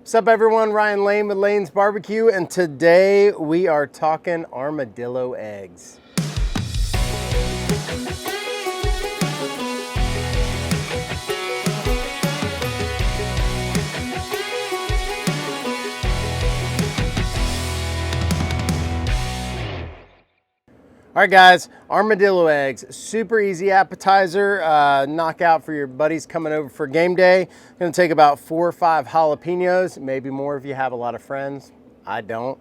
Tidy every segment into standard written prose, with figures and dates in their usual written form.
What's up everyone, Ryan Lane with Lane's BBQ, and today we are talking armadillo eggs. All right guys, armadillo eggs, super easy appetizer, knockout for your buddies coming over for game day. Gonna take about 4 or 5 jalapenos, maybe more if you have a lot of friends. I don't.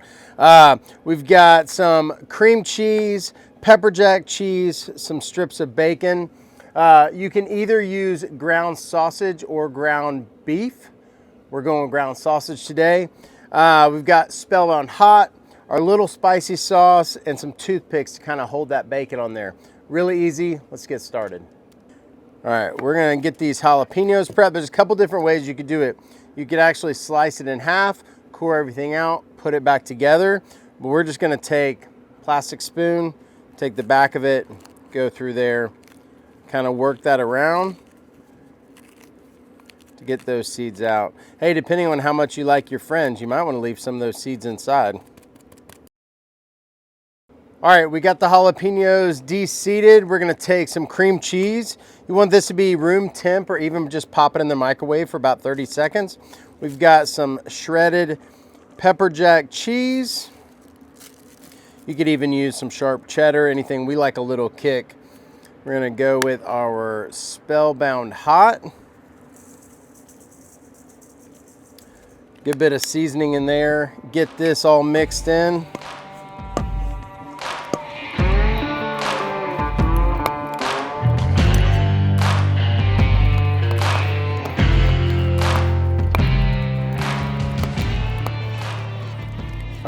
We've got some cream cheese, pepper jack cheese, some strips of bacon. You can either use ground sausage or ground beef. We're going ground sausage today. We've got Spellbound Hot, our little spicy sauce, and some toothpicks to kind of hold that bacon on there. Really easy, let's get started. All right, we're gonna get these jalapenos prepped. There's a couple different ways you could do it. You could actually slice it in half, core everything out, put it back together, but we're just gonna take plastic spoon, take the back of it, go through there, kind of work that around to get those seeds out. Hey, depending on how much you like your friends, you might wanna leave some of those seeds inside. All right, we got the jalapenos de-seeded. We're gonna take some cream cheese. You want this to be room temp or even just pop it in the microwave for about 30 seconds. We've got some shredded pepper jack cheese. You could even use some sharp cheddar, anything. We like a little kick. We're gonna go with our Spellbound Hot. Good bit of seasoning in there. Get this all mixed in.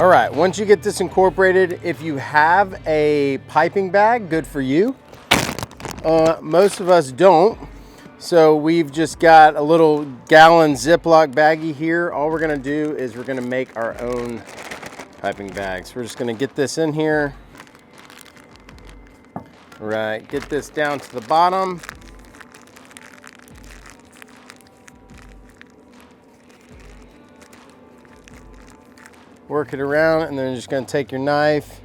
All right, once you get this incorporated, if you have a piping bag, good for you. Most of us don't. So we've just got a little gallon Ziploc baggie here. All we're gonna do is we're gonna make our own piping bags. We're just gonna get this in here. All right, get this down to the bottom. Work it around, and then you're just gonna take your knife,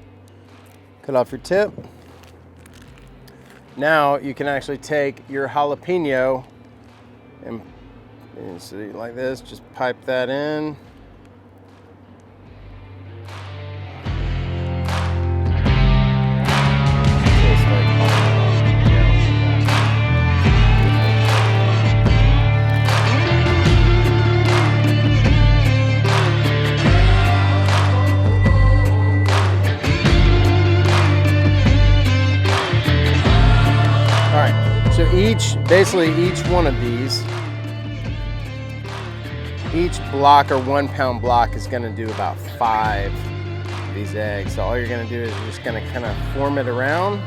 cut off your tip. Now you can actually take your jalapeno and see, like this, just pipe that in. So basically each one of these, each block or 1 pound block is gonna do about 5 of these eggs. So all you're gonna do is you're just gonna kind of form it around.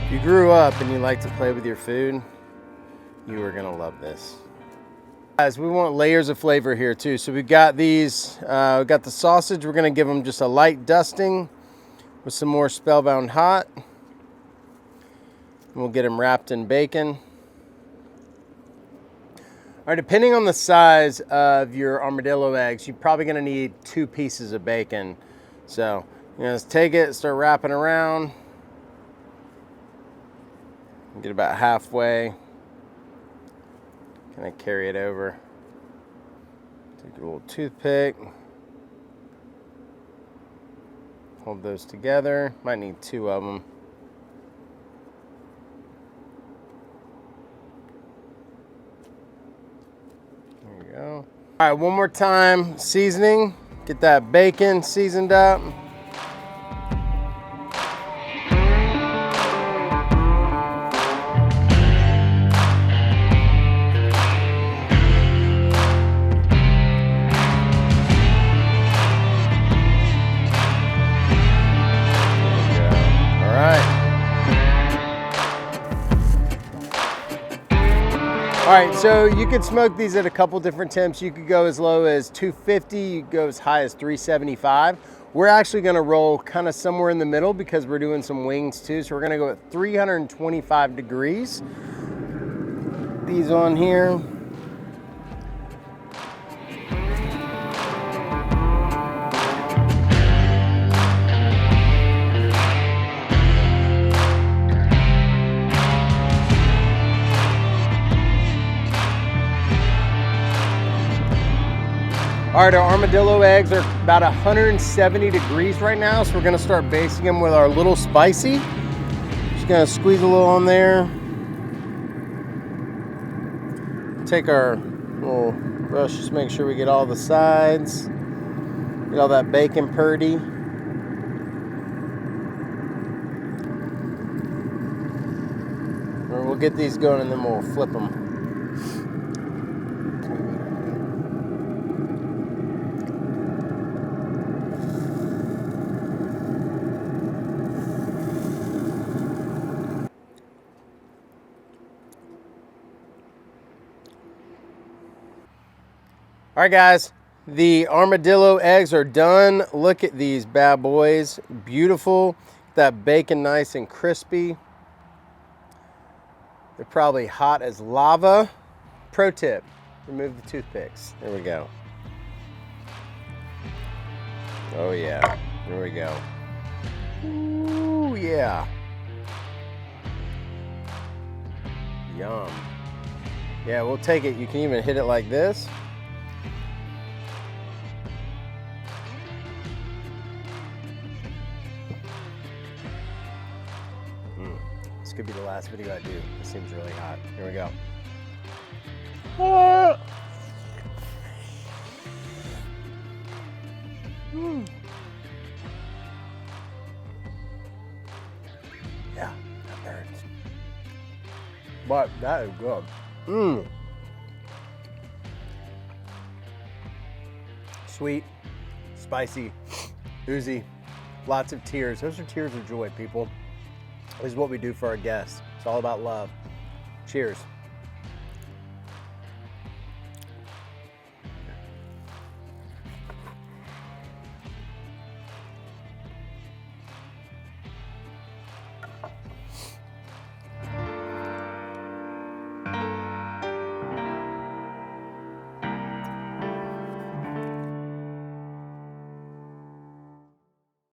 If you grew up and you like to play with your food, you are gonna love this. Guys, we want layers of flavor here too. So we've got these, we've got the sausage. We're gonna give them just a light dusting with some more Spellbound Hot. And we'll get them wrapped in bacon. All right, depending on the size of your armadillo eggs, you're probably gonna need 2 pieces of bacon. So, just take it, start wrapping around. Get about halfway, kind of carry it over. Take a little toothpick, hold those together. Might need 2 of them. There you go. All right, one more time, seasoning. Get that bacon seasoned up. All right, so you could smoke these at a couple different temps. You could go as low as 250, you could go as high as 375. We're actually gonna roll kind of somewhere in the middle because we're doing some wings too. So we're gonna go at 325 degrees. These on here. All right, our armadillo eggs are about 170 degrees right now, so we're gonna start basting them with our little spicy. Just gonna squeeze a little on there. Take our little brush, just make sure we get all the sides, get all that bacon purdy. Or we'll get these going and then we'll flip them. All right, guys, the armadillo eggs are done. Look at these bad boys, beautiful. That bacon nice and crispy. They're probably hot as lava. Pro tip, remove the toothpicks. There we go. Oh yeah, there we go. Ooh, yeah. Yum. Yeah, we'll take it. You can even hit it like this. This could be the last video I do. It seems really hot. Here we go. Ah. Yeah, that burns. But that is good. Sweet, spicy, oozy, lots of tears. Those are tears of joy, people. This is what we do for our guests. It's all about love. Cheers.